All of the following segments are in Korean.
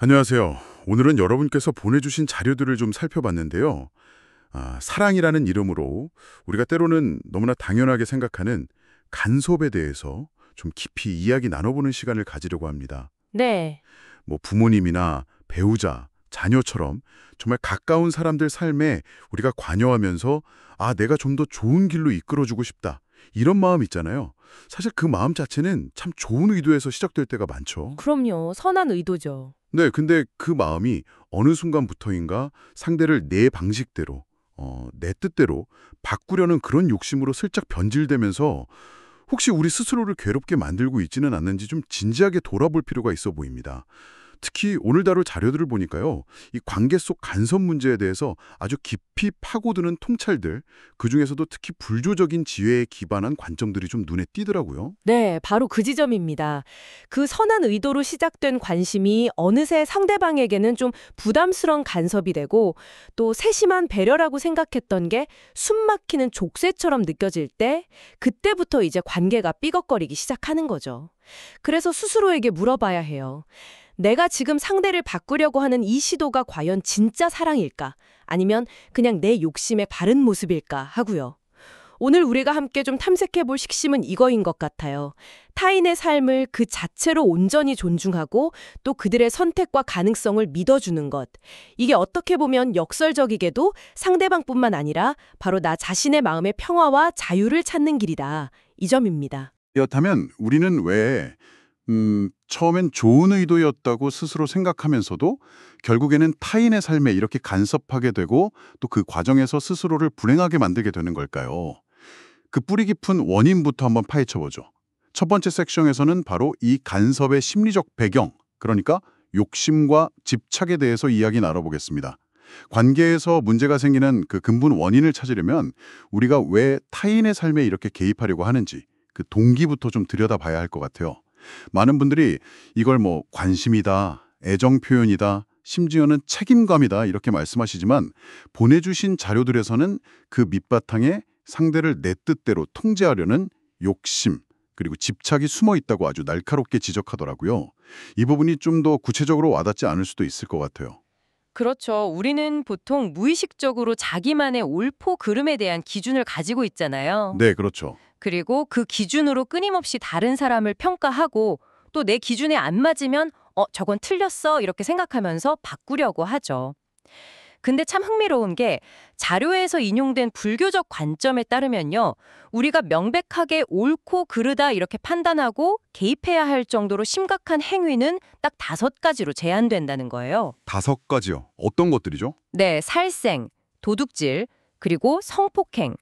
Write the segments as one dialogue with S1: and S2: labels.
S1: 안녕하세요. 오늘은 여러분께서 보내주신 자료들을 좀 살펴봤는데요. 사랑이라는 이름으로 우리가 때로는 너무나 당연하게 생각하는 간섭에 대해서 좀 깊이 이야기 나눠보는 시간을 가지려고 합니다.
S2: 네,
S1: 뭐 부모님이나 배우자, 자녀처럼 정말 가까운 사람들 삶에 우리가 관여하면서 내가 좀 더 좋은 길로 이끌어주고 싶다. 이런 마음 있잖아요. 사실 그 마음 자체는 참 좋은 의도에서 시작될 때가 많죠.
S2: 그럼요. 선한 의도죠.
S1: 네, 근데 그 마음이 어느 순간부터인가 상대를 내 방식대로, 내 뜻대로 바꾸려는 그런 욕심으로 슬쩍 변질되면서 혹시 우리 스스로를 괴롭게 만들고 있지는 않는지 좀 진지하게 돌아볼 필요가 있어 보입니다. 특히 오늘 다룰 자료들을 보니까요, 이 관계 속 간섭 문제에 대해서 아주 깊이 파고드는 통찰들, 그중에서도 특히 불조적인 지혜에 기반한 관점들이 좀 눈에 띄더라고요.
S2: 네, 바로 그 지점입니다. 그 선한 의도로 시작된 관심이 어느새 상대방에게는 좀 부담스러운 간섭이 되고 또 세심한 배려라고 생각했던 게 숨막히는 족쇄처럼 느껴질 때 그때부터 이제 관계가 삐걱거리기 시작하는 거죠. 그래서 스스로에게 물어봐야 해요. 내가 지금 상대를 바꾸려고 하는 이 시도가 과연 진짜 사랑일까? 아니면 그냥 내 욕심의 바른 모습일까 하고요. 오늘 우리가 함께 좀 탐색해 볼 핵심은 이거인 것 같아요. 타인의 삶을 그 자체로 온전히 존중하고 또 그들의 선택과 가능성을 믿어주는 것. 이게 어떻게 보면 역설적이게도 상대방뿐만 아니라 바로 나 자신의 마음의 평화와 자유를 찾는 길이다. 이 점입니다.
S1: 그렇다면 우리는 왜 처음엔 좋은 의도였다고 스스로 생각하면서도 결국에는 타인의 삶에 이렇게 간섭하게 되고 또 그 과정에서 스스로를 불행하게 만들게 되는 걸까요? 그 뿌리 깊은 원인부터 한번 파헤쳐 보죠. 첫 번째 섹션에서는 바로 이 간섭의 심리적 배경, 그러니까 욕심과 집착에 대해서 이야기 나눠보겠습니다. 관계에서 문제가 생기는 그 근본 원인을 찾으려면 우리가 왜 타인의 삶에 이렇게 개입하려고 하는지 그 동기부터 좀 들여다봐야 할 것 같아요. 많은 분들이 이걸 뭐 관심이다, 애정 표현이다, 심지어는 책임감이다 이렇게 말씀하시지만 보내주신 자료들에서는 그 밑바탕에 상대를 내 뜻대로 통제하려는 욕심 그리고 집착이 숨어 있다고 아주 날카롭게 지적하더라고요. 이 부분이 좀 더 구체적으로 와닿지 않을 수도 있을 것 같아요.
S3: 그렇죠. 우리는 보통 무의식적으로 자기만의 옳고 그름에 대한 기준을 가지고 있잖아요.
S1: 네, 그렇죠.
S3: 그리고 그 기준으로 끊임없이 다른 사람을 평가하고 또 내 기준에 안 맞으면 저건 틀렸어 이렇게 생각하면서 바꾸려고 하죠. 근데 참 흥미로운 게 자료에서 인용된 불교적 관점에 따르면요. 우리가 명백하게 옳고 그르다 이렇게 판단하고 개입해야 할 정도로 심각한 행위는 딱 5가지로 제한된다는 거예요.
S1: 5가지요. 어떤 것들이죠?
S3: 네, 살생, 도둑질, 그리고 성폭행,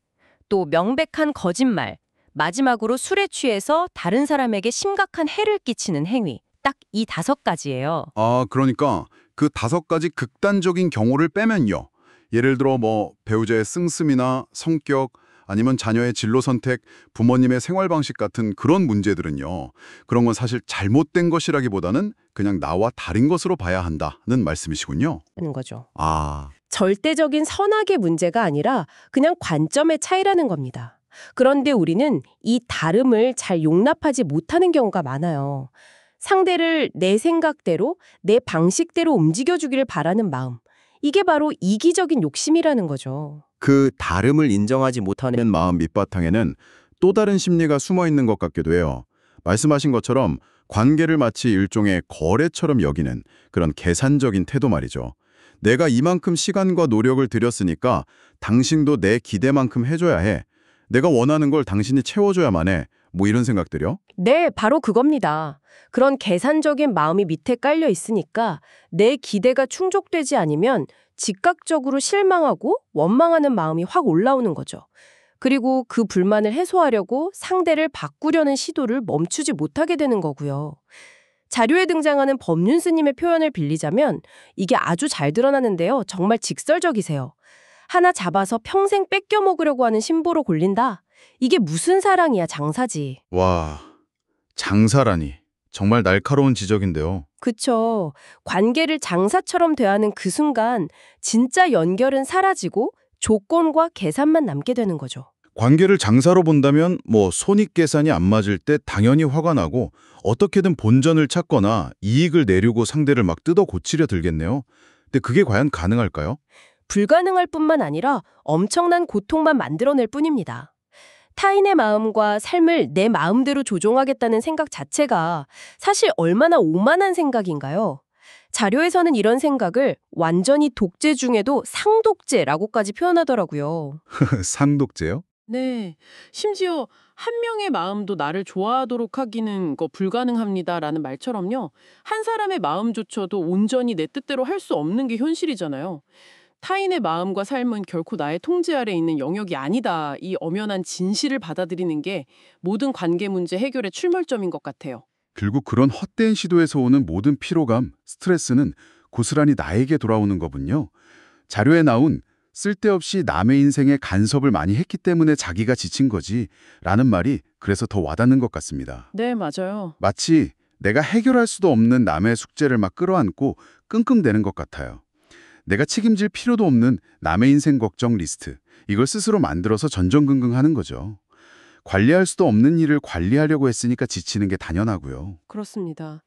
S3: 또 명백한 거짓말, 마지막으로 술에 취해서 다른 사람에게 심각한 해를 끼치는 행위. 딱 이 5가지예요.
S1: 그러니까 그 5가지 극단적인 경우를 빼면요. 예를 들어 뭐 배우자의 승습이나 성격 아니면 자녀의 진로 선택, 부모님의 생활 방식 같은 그런 문제들은요. 그런 건 사실 잘못된 것이라기보다는 그냥 나와 다른 것으로 봐야 한다는 말씀이시군요.
S2: 하는 거죠.
S1: 아,
S2: 절대적인 선악의 문제가 아니라 그냥 관점의 차이라는 겁니다. 그런데 우리는 이 다름을 잘 용납하지 못하는 경우가 많아요. 상대를 내 생각대로, 내 방식대로 움직여주기를 바라는 마음. 이게 바로 이기적인 욕심이라는 거죠.
S4: 그 다름을 인정하지 못하는 마음 밑바탕에는 또 다른 심리가 숨어 있는 것 같기도 해요. 말씀하신 것처럼 관계를 마치 일종의 거래처럼 여기는 그런 계산적인 태도 말이죠. 내가 이만큼 시간과 노력을 들였으니까 당신도 내 기대만큼 해줘야 해. 내가 원하는 걸 당신이 채워줘야만 해. 뭐 이런 생각들이요?
S2: 네, 바로 그겁니다. 그런 계산적인 마음이 밑에 깔려 있으니까 내 기대가 충족되지 않으면 즉각적으로 실망하고 원망하는 마음이 확 올라오는 거죠. 그리고 그 불만을 해소하려고 상대를 바꾸려는 시도를 멈추지 못하게 되는 거고요. 자료에 등장하는 법륜 스님의 표현을 빌리자면 이게 아주 잘 드러나는데요. 정말 직설적이세요. 하나 잡아서 평생 뺏겨 먹으려고 하는 심보로 골린다. 이게 무슨 사랑이야, 장사지.
S4: 와, 장사라니. 정말 날카로운 지적인데요.
S2: 그쵸. 관계를 장사처럼 대하는 그 순간 진짜 연결은 사라지고 조건과 계산만 남게 되는 거죠.
S4: 관계를 장사로 본다면 손익계산이 안 맞을 때 당연히 화가 나고 어떻게든 본전을 찾거나 이익을 내려고 상대를 막 뜯어 고치려 들겠네요. 근데 그게 과연 가능할까요?
S2: 불가능할 뿐만 아니라 엄청난 고통만 만들어낼 뿐입니다. 타인의 마음과 삶을 내 마음대로 조종하겠다는 생각 자체가 사실 얼마나 오만한 생각인가요? 자료에서는 이런 생각을 완전히 독재 중에도 상독재라고까지 표현하더라고요.
S4: 상독제요?
S5: 네. 심지어 한 명의 마음도 나를 좋아하도록 하기는 불가능합니다라는 말처럼요. 한 사람의 마음조차도 온전히 내 뜻대로 할 수 없는 게 현실이잖아요. 타인의 마음과 삶은 결코 나의 통제 아래 있는 영역이 아니다. 이 엄연한 진실을 받아들이는 게 모든 관계 문제 해결의 출발점인 것 같아요.
S1: 결국 그런 헛된 시도에서 오는 모든 피로감, 스트레스는 고스란히 나에게 돌아오는 거군요. 자료에 나온 쓸데없이 남의 인생에 간섭을 많이 했기 때문에 자기가 지친 거지 라는 말이 그래서 더 와닿는 것 같습니다.
S5: 네, 맞아요.
S1: 마치 내가 해결할 수도 없는 남의 숙제를 막 끌어안고 끙끙대는 것 같아요. 내가 책임질 필요도 없는 남의 인생 걱정 리스트, 이걸 스스로 만들어서 전전긍긍하는 거죠. 관리할 수도 없는 일을 관리하려고 했으니까 지치는 게 당연하고요.
S5: 그렇습니다.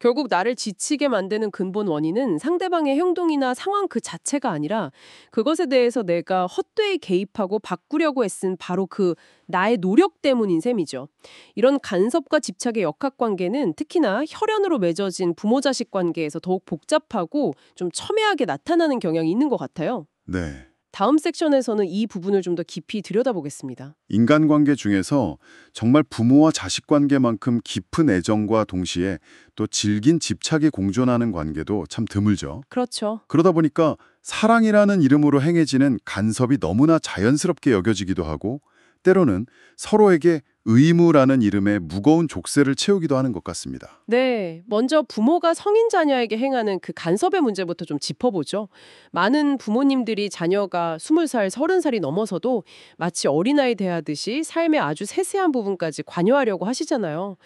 S5: 결국 나를 지치게 만드는 근본 원인은 상대방의 행동이나 상황 그 자체가 아니라 그것에 대해서 내가 헛되이 개입하고 바꾸려고 애쓴 바로 그 나의 노력 때문인 셈이죠. 이런 간섭과 집착의 역학관계는 특히나 혈연으로 맺어진 부모-자식 관계에서 더욱 복잡하고 좀 첨예하게 나타나는 경향이 있는 것 같아요.
S1: 네.
S5: 다음 섹션에서는 이 부분을 좀 더 깊이 들여다보겠습니다.
S1: 인간관계 중에서 정말 부모와 자식 관계만큼 깊은 애정과 동시에 또 질긴 집착이 공존하는 관계도 참 드물죠.
S5: 그렇죠.
S1: 그러다 보니까 사랑이라는 이름으로 행해지는 간섭이 너무나 자연스럽게 여겨지기도 하고 때로는 서로에게 의무라는 이름의 무거운 족쇄를 채우기도 하는 것 같습니다.
S5: 네, 먼저 부모가 성인 자녀에게 행하는 그 간섭의 문제부터 좀 짚어보죠. 많은 부모님들이 자녀가 20살, 30살이 넘어서도 마치 어린아이 대하듯이 삶의 아주 세세한 부분까지 관여하려고 하시잖아요.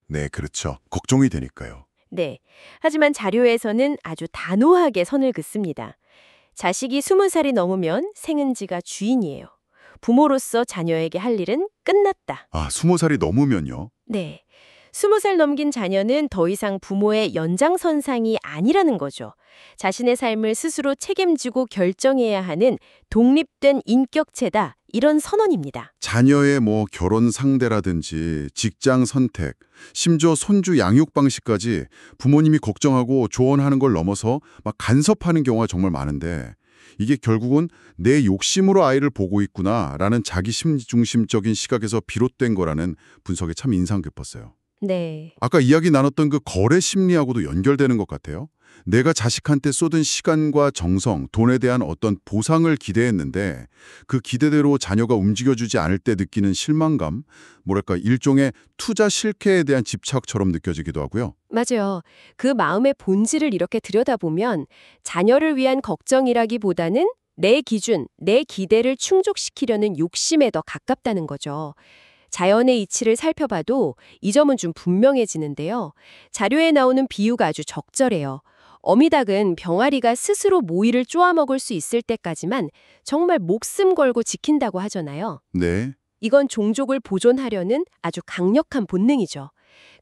S1: 네, 그렇죠. 걱정이 되니까요.
S2: 네. 하지만 자료에서는 아주 단호하게 선을 긋습니다. 자식이 20살이 넘으면 생은지가 주인이에요. 부모로서 자녀에게 할 일은 끝났다.
S1: 20살이 넘으면요?
S2: 네. 20살 넘긴 자녀는 더 이상 부모의 연장선상이 아니라는 거죠. 자신의 삶을 스스로 책임지고 결정해야 하는 독립된 인격체다. 이런 선언입니다.
S1: 자녀의 결혼 상대라든지 직장 선택, 심지어 손주 양육 방식까지 부모님이 걱정하고 조언하는 걸 넘어서 막 간섭하는 경우가 정말 많은데 이게 결국은 내 욕심으로 아이를 보고 있구나라는 자기 중심적인 시각에서 비롯된 거라는 분석에 참 인상 깊었어요.
S2: 네.
S1: 아까 이야기 나눴던 그 거래 심리하고도 연결되는 것 같아요. 내가 자식한테 쏟은 시간과 정성, 돈에 대한 어떤 보상을 기대했는데 그 기대대로 자녀가 움직여주지 않을 때 느끼는 실망감, 일종의 투자 실패에 대한 집착처럼 느껴지기도 하고요.
S2: 맞아요. 그 마음의 본질을 이렇게 들여다보면 자녀를 위한 걱정이라기보다는 내 기준, 내 기대를 충족시키려는 욕심에 더 가깝다는 거죠. 자연의 이치를 살펴봐도 이 점은 좀 분명해지는데요. 자료에 나오는 비유가 아주 적절해요. 어미닭은 병아리가 스스로 모이를 쪼아먹을 수 있을 때까지만 정말 목숨 걸고 지킨다고 하잖아요.
S1: 네.
S2: 이건 종족을 보존하려는 아주 강력한 본능이죠.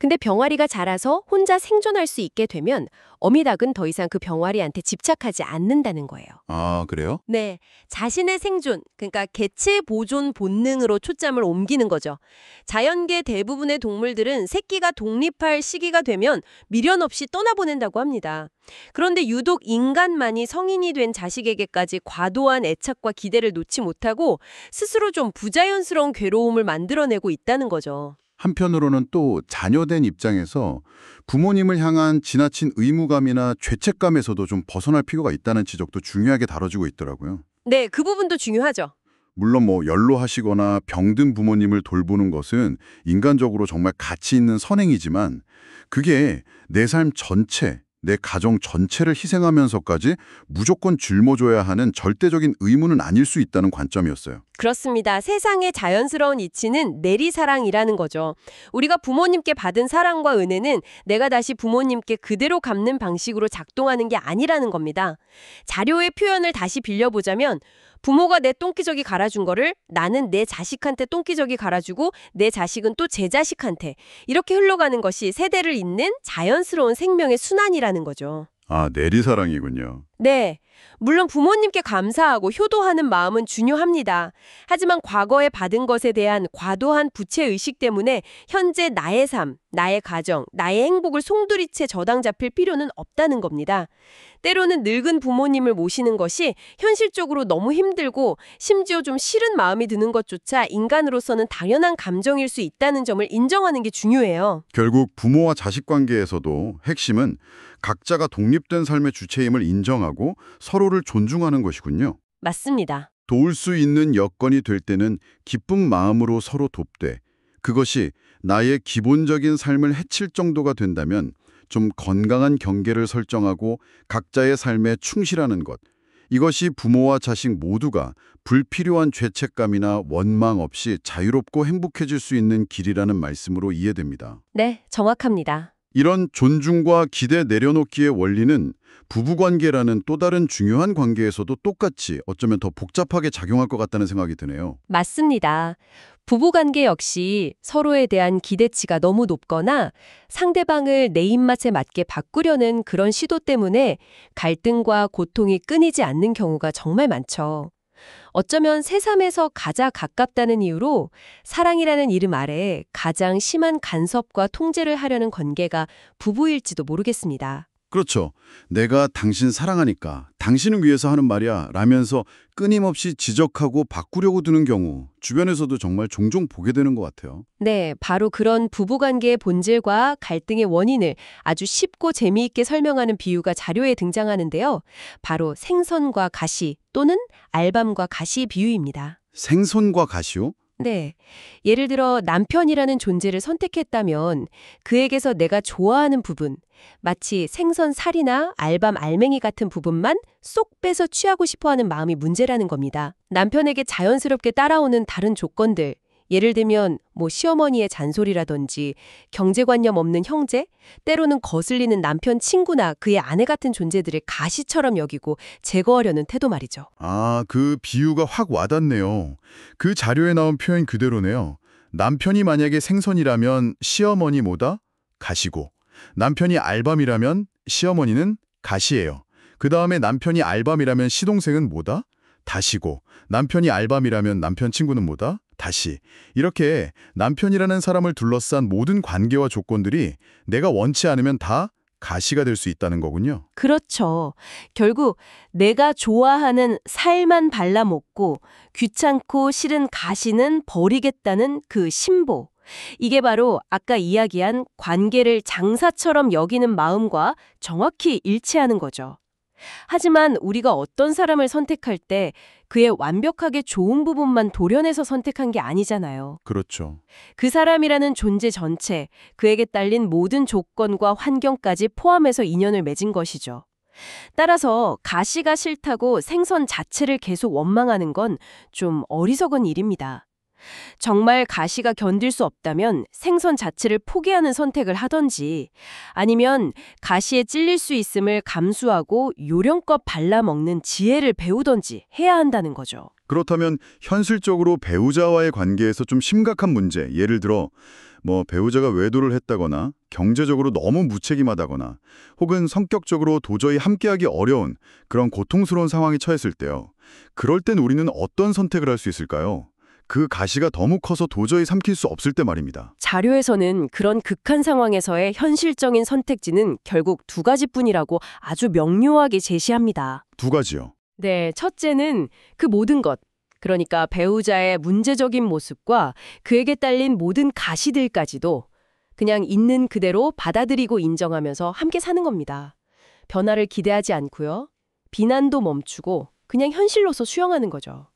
S2: 근데 병아리가 자라서 혼자 생존할 수 있게 되면 어미닭은 더 이상 그 병아리한테 집착하지 않는다는 거예요.
S1: 아, 그래요?
S2: 네, 자신의 생존, 그러니까 개체 보존 본능으로 초점을 옮기는 거죠. 자연계 대부분의 동물들은 새끼가 독립할 시기가 되면 미련 없이 떠나보낸다고 합니다. 그런데 유독 인간만이 성인이 된 자식에게까지 과도한 애착과 기대를 놓지 못하고 스스로 좀 부자연스러운 괴로움을 만들어내고 있다는 거죠.
S1: 한편으로는 또 자녀된 입장에서 부모님을 향한 지나친 의무감이나 죄책감에서도 좀 벗어날 필요가 있다는 지적도 중요하게 다뤄지고 있더라고요.
S2: 네, 그 부분도 중요하죠.
S1: 물론 연로하시거나 병든 부모님을 돌보는 것은 인간적으로 정말 가치 있는 선행이지만 그게 내 삶 전체, 내 가정 전체를 희생하면서까지 무조건 짊어져야 하는 절대적인 의무는 아닐 수 있다는 관점이었어요.
S2: 그렇습니다. 세상의 자연스러운 이치는 내리사랑이라는 거죠. 우리가 부모님께 받은 사랑과 은혜는 내가 다시 부모님께 그대로 갚는 방식으로 작동하는 게 아니라는 겁니다. 자료의 표현을 다시 빌려보자면
S6: 부모가 내 똥기저귀 갈아준 거를 나는 내 자식한테 똥기저귀 갈아주고 내 자식은 또 제 자식한테 이렇게 흘러가는 것이 세대를 잇는 자연스러운 생명의 순환이라는 거죠.
S1: 아, 내리사랑이군요.
S6: 네. 물론 부모님께 감사하고 효도하는 마음은 중요합니다. 하지만 과거에 받은 것에 대한 과도한 부채의식 때문에 현재 나의 삶, 나의 가정, 나의 행복을 송두리째 저당 잡힐 필요는 없다는 겁니다. 때로는 늙은 부모님을 모시는 것이 현실적으로 너무 힘들고 심지어 좀 싫은 마음이 드는 것조차 인간으로서는 당연한 감정일 수 있다는 점을 인정하는 게 중요해요.
S1: 결국 부모와 자식 관계에서도 핵심은 각자가 독립된 삶의 주체임을 인정하고 서로를 존중하는 것이군요.
S6: 맞습니다.
S1: 도울 수 있는 여건이 될 때는 기쁜 마음으로 서로 돕되 그것이 나의 기본적인 삶을 해칠 정도가 된다면 좀 건강한 경계를 설정하고 각자의 삶에 충실하는 것. 이것이 부모와 자식 모두가 불필요한 죄책감이나 원망 없이 자유롭고 행복해질 수 있는 길이라는 말씀으로 이해됩니다.
S6: 네, 정확합니다.
S1: 이런 존중과 기대 내려놓기의 원리는 부부관계라는 또 다른 중요한 관계에서도 똑같이 어쩌면 더 복잡하게 작용할 것 같다는 생각이 드네요.
S6: 맞습니다. 부부관계 역시 서로에 대한 기대치가 너무 높거나 상대방을 내 입맛에 맞게 바꾸려는 그런 시도 때문에 갈등과 고통이 끊이지 않는 경우가 정말 많죠. 어쩌면 새삼에서 가장 가깝다는 이유로 사랑이라는 이름 아래 가장 심한 간섭과 통제를 하려는 관계가 부부일지도 모르겠습니다.
S1: 그렇죠. 내가 당신 사랑하니까 당신을 위해서 하는 말이야 라면서 끊임없이 지적하고 바꾸려고 드는 경우 주변에서도 정말 종종 보게 되는 것 같아요.
S6: 네, 바로 그런 부부관계의 본질과 갈등의 원인을 아주 쉽고 재미있게 설명하는 비유가 자료에 등장하는데요. 바로 생선과 가시 또는 알밤과 가시 비유입니다.
S1: 생선과 가시요?
S6: 네. 예를 들어 남편이라는 존재를 선택했다면 그에게서 내가 좋아하는 부분, 마치 생선 살이나 알밤 알맹이 같은 부분만 쏙 빼서 취하고 싶어하는 마음이 문제라는 겁니다. 남편에게 자연스럽게 따라오는 다른 조건들, 예를 들면 시어머니의 잔소리라든지 경제관념 없는 형제, 때로는 거슬리는 남편 친구나 그의 아내 같은 존재들을 가시처럼 여기고 제거하려는 태도 말이죠.
S1: 아, 그 비유가 확 와닿네요. 그 자료에 나온 표현 그대로네요. 남편이 만약에 생선이라면 시어머니 뭐다? 가시고. 남편이 알밤이라면 시어머니는 가시예요. 그 다음에 남편이 알밤이라면 시동생은 뭐다? 다시고. 남편이 알밤이라면 남편 친구는 뭐다? 다시. 이렇게 남편이라는 사람을 둘러싼 모든 관계와 조건들이 내가 원치 않으면 다 가시가 될 수 있다는 거군요.
S6: 그렇죠. 결국 내가 좋아하는 살만 발라먹고 귀찮고 싫은 가시는 버리겠다는 그 신보. 이게 바로 아까 이야기한 관계를 장사처럼 여기는 마음과 정확히 일치하는 거죠. 하지만 우리가 어떤 사람을 선택할 때 그의 완벽하게 좋은 부분만 도려내서 선택한 게 아니잖아요.
S1: 그렇죠.
S6: 그 사람이라는 존재 전체, 그에게 딸린 모든 조건과 환경까지 포함해서 인연을 맺은 것이죠. 따라서 가시가 싫다고 생선 자체를 계속 원망하는 건 좀 어리석은 일입니다. 정말 가시가 견딜 수 없다면 생선 자체를 포기하는 선택을 하던지 아니면 가시에 찔릴 수 있음을 감수하고 요령껏 발라먹는 지혜를 배우던지 해야 한다는 거죠.
S1: 그렇다면 현실적으로 배우자와의 관계에서 좀 심각한 문제, 예를 들어 배우자가 외도를 했다거나 경제적으로 너무 무책임하다거나 혹은 성격적으로 도저히 함께하기 어려운 그런 고통스러운 상황에 처했을 때요. 그럴 땐 우리는 어떤 선택을 할 수 있을까요? 그 가시가 너무 커서 도저히 삼킬 수 없을 때 말입니다.
S6: 자료에서는 그런 극한 상황에서의 현실적인 선택지는 결국 두 가지뿐이라고 아주 명료하게 제시합니다.
S1: 두 가지요.
S6: 네, 첫째는 그 모든 것, 그러니까 배우자의 문제적인 모습과 그에게 딸린 모든 가시들까지도 그냥 있는 그대로 받아들이고 인정하면서 함께 사는 겁니다. 변화를 기대하지 않고요. 비난도 멈추고 그냥 현실로서 수용하는 거죠.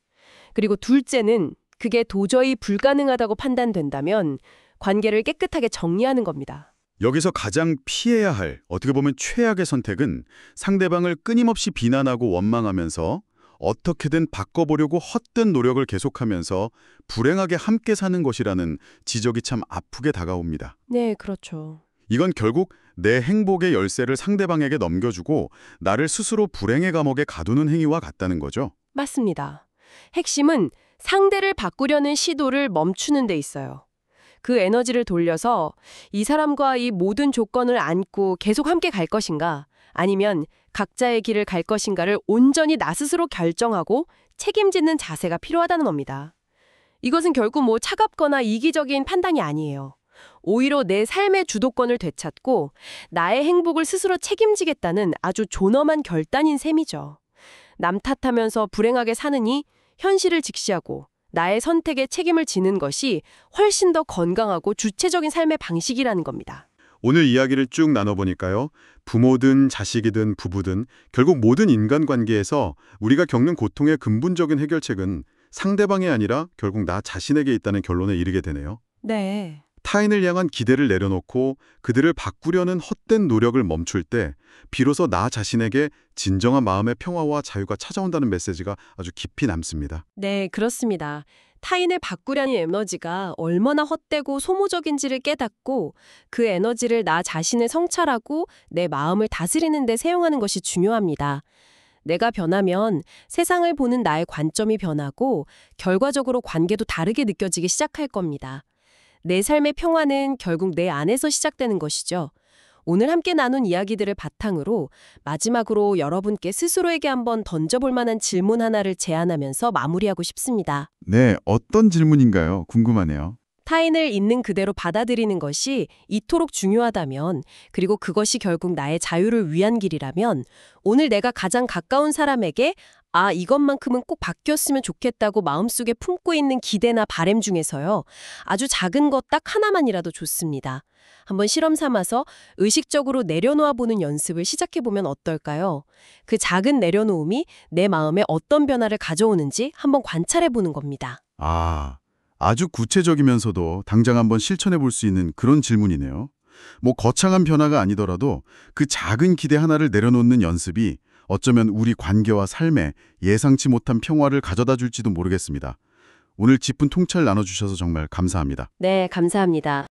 S6: 그리고 둘째는 그게 도저히 불가능하다고 판단된다면 관계를 깨끗하게 정리하는 겁니다.
S1: 여기서 가장 피해야 할, 어떻게 보면 최악의 선택은 상대방을 끊임없이 비난하고 원망하면서 어떻게든 바꿔보려고 헛된 노력을 계속하면서 불행하게 함께 사는 것이라는 지적이 참 아프게 다가옵니다.
S6: 네, 그렇죠.
S1: 이건 결국 내 행복의 열쇠를 상대방에게 넘겨주고 나를 스스로 불행의 감옥에 가두는 행위와 같다는 거죠.
S6: 맞습니다. 핵심은 상대를 바꾸려는 시도를 멈추는 데 있어요. 그 에너지를 돌려서 이 사람과 이 모든 조건을 안고 계속 함께 갈 것인가, 아니면 각자의 길을 갈 것인가를 온전히 나 스스로 결정하고 책임지는 자세가 필요하다는 겁니다. 이것은 결국 차갑거나 이기적인 판단이 아니에요. 오히려 내 삶의 주도권을 되찾고 나의 행복을 스스로 책임지겠다는 아주 존엄한 결단인 셈이죠. 남 탓하면서 불행하게 사느니 현실을 직시하고 나의 선택에 책임을 지는 것이 훨씬 더 건강하고 주체적인 삶의 방식이라는 겁니다.
S1: 오늘 이야기를 쭉 나눠보니까요. 부모든 자식이든 부부든 결국 모든 인간관계에서 우리가 겪는 고통의 근본적인 해결책은 상대방이 아니라 결국 나 자신에게 있다는 결론에 이르게 되네요.
S6: 네.
S1: 타인을 향한 기대를 내려놓고 그들을 바꾸려는 헛된 노력을 멈출 때 비로소 나 자신에게 진정한 마음의 평화와 자유가 찾아온다는 메시지가 아주 깊이 남습니다.
S6: 네, 그렇습니다. 타인을 바꾸려는 에너지가 얼마나 헛되고 소모적인지를 깨닫고 그 에너지를 나 자신을 성찰하고 내 마음을 다스리는 데 사용하는 것이 중요합니다. 내가 변하면 세상을 보는 나의 관점이 변하고 결과적으로 관계도 다르게 느껴지기 시작할 겁니다. 내 삶의 평화는 결국 내 안에서 시작되는 것이죠. 오늘 함께 나눈 이야기들을 바탕으로 마지막으로 여러분께 스스로에게 한번 던져볼 만한 질문 하나를 제안하면서 마무리하고 싶습니다.
S4: 네, 어떤 질문인가요? 궁금하네요.
S6: 타인을 있는 그대로 받아들이는 것이 이토록 중요하다면, 그리고 그것이 결국 나의 자유를 위한 길이라면, 오늘 내가 가장 가까운 사람에게 이것만큼은 꼭 바뀌었으면 좋겠다고 마음속에 품고 있는 기대나 바람 중에서요, 아주 작은 것 딱 하나만이라도 좋습니다. 한번 실험 삼아서 의식적으로 내려놓아 보는 연습을 시작해보면 어떨까요? 그 작은 내려놓음이 내 마음에 어떤 변화를 가져오는지 한번 관찰해보는 겁니다.
S4: 아주 구체적이면서도 당장 한번 실천해 볼 수 있는 그런 질문이네요. 거창한 변화가 아니더라도 그 작은 기대 하나를 내려놓는 연습이 어쩌면 우리 관계와 삶에 예상치 못한 평화를 가져다 줄지도 모르겠습니다. 오늘 깊은 통찰 나눠주셔서 정말 감사합니다.
S6: 네, 감사합니다.